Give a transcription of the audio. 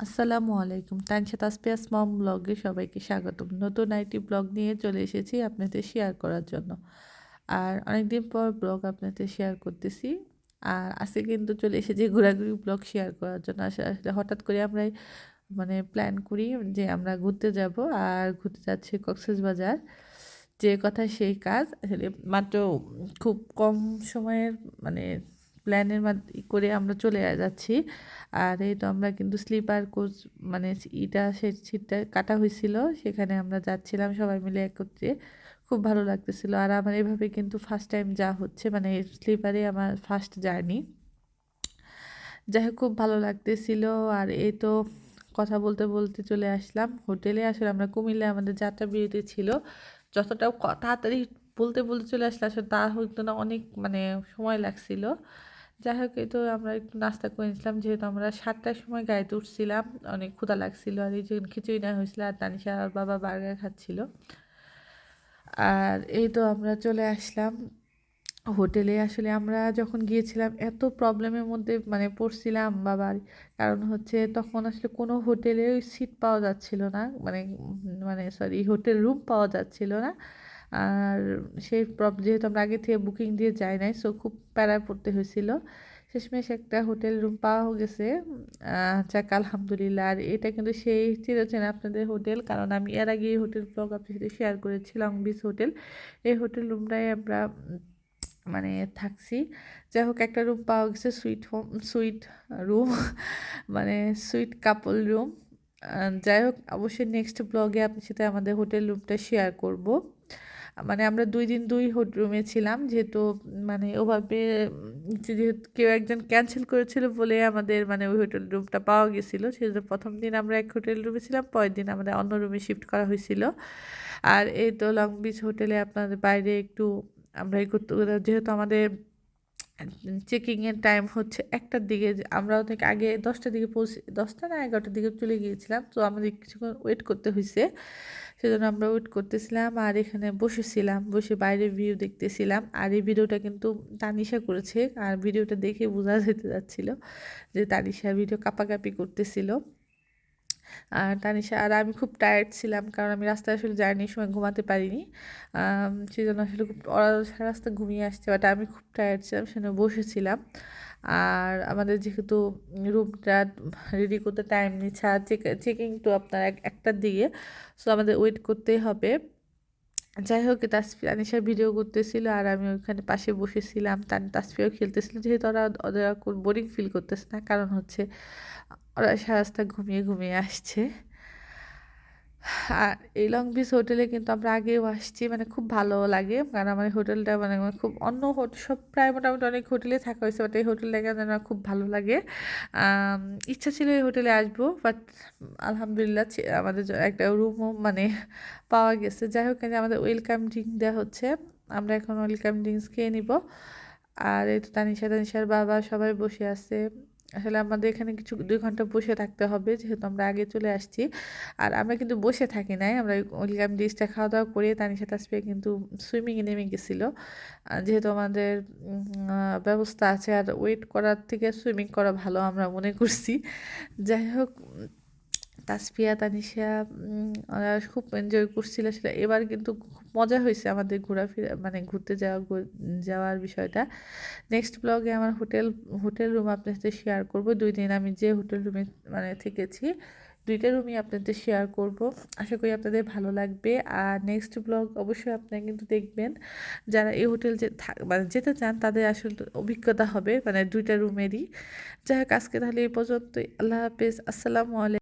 আসসালামু আলাইকুম। তানশা তাসপিয়াস মম ব্লগে সবাইকে স্বাগতম। নতুন আরেকটি ব্লগ নিয়ে চলে এসেছি আপনাদের শেয়ার করার জন্য। আর অনেকদিন পর ব্লগ আপনাদের শেয়ার করতেছি। আর আজকে কিন্তু চলে এসেছি ঘোরাঘুরি ব্লগ শেয়ার করার জন্য। আসলে হঠাৎ করে আমরাই প্ল্যান করি যে আমরা ঘুরতে যাব, আর ঘুরতে যাচ্ছি কক্সবাজার। যে কথা সেই কাজ। আসলে মাত্র খুব কম সময়ের মানে প্ল্যানের করে আমরা চলে যাচ্ছি। আর এই তো আমরা কিন্তু স্লিপার কোচ মানে সেই সিটটা কাটা হয়েছিল, সেখানে আমরা যাচ্ছিলাম সবাই মিলে একত্রে। খুব ভালো লাগতেছিল। আর আমার এভাবে কিন্তু ফার্স্ট টাইম যা হচ্ছে, মানে স্লিপারে আমার ফার্স্ট জার্নি। যাই হোক, খুব ভালো লাগতেছিল। আর এই তো কথা বলতে বলতে চলে আসলাম হোটেলে। আসলে আমরা কুমিল্লায় আমাদের যাত্রা বিরতি ছিল। যতটা তাড়াতাড়ি বলতে বলতে চলে আসলে আসলে তা হতো না, অনেক সময় লাগছিল। যাই হোক, এই তো আমরা একটু নাস্তা করে নিয়েছিলাম, যেহেতু আমরা 7টার সময় গাড়িতে উঠছিলাম। অনেক ক্ষুধা লাগছিল, আর এই যে খিচুড়ি নেওয়া হয়েছিল, আর তানিশা আর বাবা বার্গার খাচ্ছিল। আর এই তো আমরা চলে আসলাম হোটেলে। আসলে আমরা যখন গিয়েছিলাম এত প্রবলেমের মধ্যে পড়ছিলাম বাবার। কারণ হচ্ছে তখন আসলে কোনো হোটেলে ওই সিট পাওয়া যাচ্ছিল না, সরি, হোটেল রুম পাওয়া যাচ্ছিল না। আর সেই যেহেতু আমরা আগে থেকে বুকিং দিয়ে যাই নাই, সো খুব প্যারায় পড়তে হয়েছিল। শেষমেশ একটা হোটেল রুম পাওয়া গেছে। যাক, আলহামদুলিল্লাহ। আর এটা কিন্তু সেই চিরচেনা আপনাদের হোটেল, কারণ আমি এর আগে এই হোটেল ব্লগ আপনার সাথে শেয়ার করেছি, লং বিচ হোটেল। এই হোটেল রুমটাই আমরা মানে থাকছি। যাই হোক, একটা রুম পাওয়া গেছে, সুইট রুম, সুইট কাপল রুম। যাই হোক, অবশ্যই নেক্সট ব্লগে আপনার সাথে আমাদের হোটেল রুমটা শেয়ার করব। আমরা 2 দিন 2 রুমে ছিলাম, যেহেতু ওভাবে যেহেতু কেউ একজন ক্যান্সেল করেছিল বলে আমাদের ওই হোটেল রুমটা পাওয়া গেছিলো। সেজন্য প্রথম দিন আমরা এক হোটেল রুমে ছিলাম, পরের দিন আমাদের অন্য রুমে শিফট করা হয়েছিল। আর এই তো লং বিচ হোটেলে আপনাদের বাইরে একটু আমরা এই করতে, যেহেতু আমাদের চেকিংয়ের টাইম হচ্ছে 1টার দিকে, আমরা অনেক আগে 10টার দিকে 10টা না 11টার দিকে চলে গিয়েছিলাম, তো আমাদের কিছুক্ষণ ওয়েট করতে হয়েছে। সেজন্য আমরা ওয়েট করতেছিলাম, আর এখানে বসেছিলাম, বসে বাইরের ভিউ দেখতেছিলাম। আর এই ভিডিওটা কিন্তু তানিশা করেছে, আর ভিডিওটা দেখে বোঝা যেতে যাচ্ছিল যে তানিশা ভিডিও কাপাকাপি করতেছিল। আর তানিশা আর আমি খুব টায়ার্ড ছিলাম, কারণ আমি রাস্তায় আসলে জার্নির সময় ঘুমাতে পারিনি। সেই জন্য আসলে খুব সারা রাস্তা ঘুমিয়ে আসছে, বাট আমি খুব টায়ার্ড ছিলাম, সেজন্য বসেছিলাম। আর আমাদের যেহেতু রুমটা রেডি করতে টাইম নিচ্ছে, আর চেকিং তো আপনার 1টার দিকে, সো আমাদের ওয়েট করতেই হবে। যাই হোক, তানিশা ভিডিও করতেছিল, আর আমি ওইখানে পাশে বসেছিলাম। তাসফিয়াও খেলতেছিল, যেহেতু ওরা বোরিং ফিল করতেছে না, কারণ হচ্ছে ওরা সারা রাস্তা ঘুমিয়ে ঘুমিয়ে আসছে। আর এই লং বিচ হোটেলে কিন্তু আমরা আগেও আসছি, খুব ভালো লাগে, কারণ আমার এই হোটেলটা আমার খুব অন্য সব প্রায় মোটামুটি অনেক হোটেলে থাকা হয়েছে, বাট এই হোটেলটা কেন আমার খুব ভালো লাগে। ইচ্ছা ছিল এই হোটেলে আসবো, বাট আলহামদুলিল্লাহ আমাদের একটা রুমও পাওয়া গেছে। যাই হোক, আমাদের ওয়েলকাম ড্রিঙ্ক দেওয়া হচ্ছে, আমরা এখন ওয়েলকাম ড্রিঙ্কস খেয়ে নিব। আর এই তো তানিশার বাবা সবাই বসে আছে। আসলে আমাদের এখানে কিছু 2 ঘন্টা বসে থাকতে হবে, যেহেতু আমরা আগে চলে আসছি। আর আমরা কিন্তু বসে থাকি নাই, আমরা ওয়েলকাম ডিশটা খাওয়া দাওয়া করে তানিশা তাসফিয়া কিন্তু সুইমিংয়ে নেমে গেছিলো। যেহেতু আমাদের ব্যবস্থা আছে, আর ওয়েট করার থেকে সুইমিং করা ভালো আমরা মনে করছি। যাই হোক, তাসফিয়া তানিশা ওরা খুব এনজয় করছিল। আসলে এবার কিন্তু খুব মজা হয়েছে আমাদের ঘোরাফেরা, ঘুরতে যাওয়ার বিষয়টা। নেক্সট ব্লগে আমার হোটেল রুম আপনার সাথে শেয়ার করব। 2 দিন আমি যে হোটেল রুমে থেকেছি, 2টা রুমই আপনাদের শেয়ার করব। আশা করি আপনাদের ভালো লাগবে। আর নেক্সট ব্লগ অবশ্যই আপনারা কিন্তু দেখবেন। যারা এই হোটেল যেতে চান, তাদের আসলে অভিজ্ঞতা হবে 2টা রুমেরই। যাই হোক, আজকে তাহলে এই পর্যন্তই। আল্লাহ হাফেজ, আসসালামু আলাইকুম।